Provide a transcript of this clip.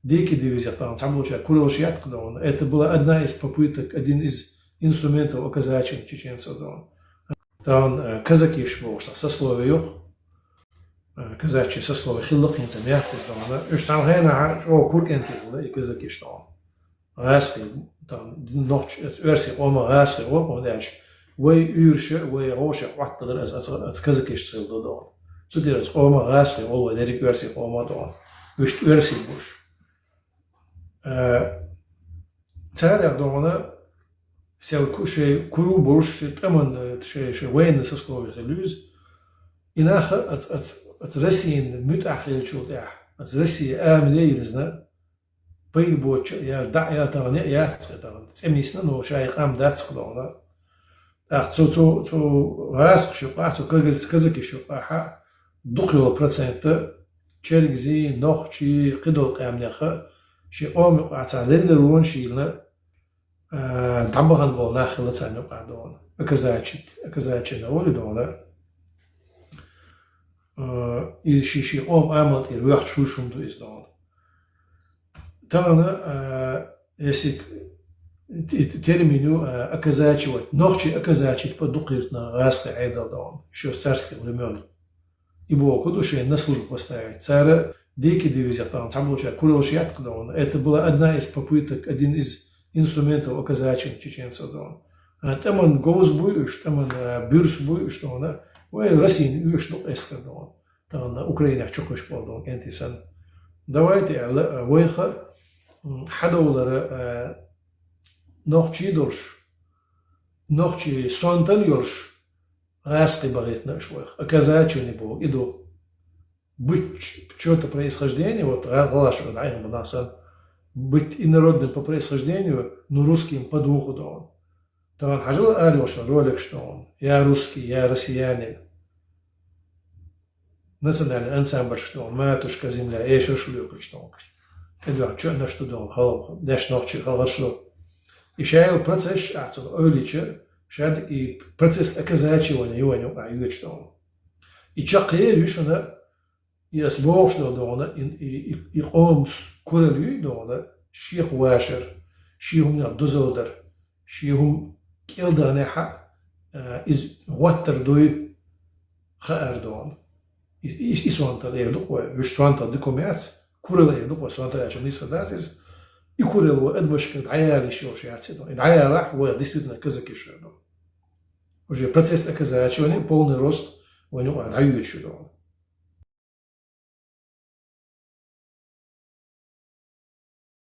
Дикий дивизия, там получается Курилшьят, это была одна из попыток, один из инструментов оказания чеченцев. Там казаки шло, сословие казачьи сословие, хиллахинца, мясо, уж там гена, о куркенти, и казаки шло. Раски, там ночь, версия ома раски, он дальше. Вы юрше, вы роша, ваттер, от казаки шло. Så det är om raser och det är versi om då. Just versi bush. Царя дона сел кушай куру буш таман шей войны сословия люз. Инаха от России мют ахлил чудя. От России амлейлзна пейбоч я да я там я там. Эмисна но шайх ам дацкдона. Ах цо рас шупа цо казаки шупа دخل процента чергзи нохчи قدو قامنخه شي قوم قاعدين لون شيلنا طبعا والله خلص عنه قاعدون اكزاچ نقول دونا شي قوم عمل الوقت شو دو ازدون طبعا يسك термину оказачивать нохчи оказачить подукиртна раска айда дон еще с царских времен. И было куда на службу поставить. Царя дикий дивизия, там получается Курилшьят, это была одна из попыток, один из инструментов оказания чеченцев. Там он голос буешь, там он бюрс буешь, что он, Россия уешь, ну эскадон, там на Украине чукуш полдон, энтисан. Давайте, войха, хадолара, нохчи дорш, нохчи сонтал йорш. Раски баритна швах, оказать что-нибудь, иду. Быть что-то происхождение, вот Ралаша, быть инородным по происхождению, но русским по духу, да он. Там хажил Алеша, ролик, что он. Я русский, я россиянин. Национальный ансамбль, что он. Матушка земля, я еще шлюха, что он. Когда, что на что дом, халав, дашь ночи, халашло. И шайл процесс, ойлича, شاد и процесс оказания его не аюет что он. И чакер юшна и осбох что дона и ом курелю дона ших вашер шихум на дозодер шихум келдане ха из ваттер дой хаар дон и сванта леду виш сванта документ курел леду сванта عشان يسداتس и курел эдмашка даяли шо шиатсидо и даяла هو действительно казаки шо. Уже процесс оказания полный рост у него аюет что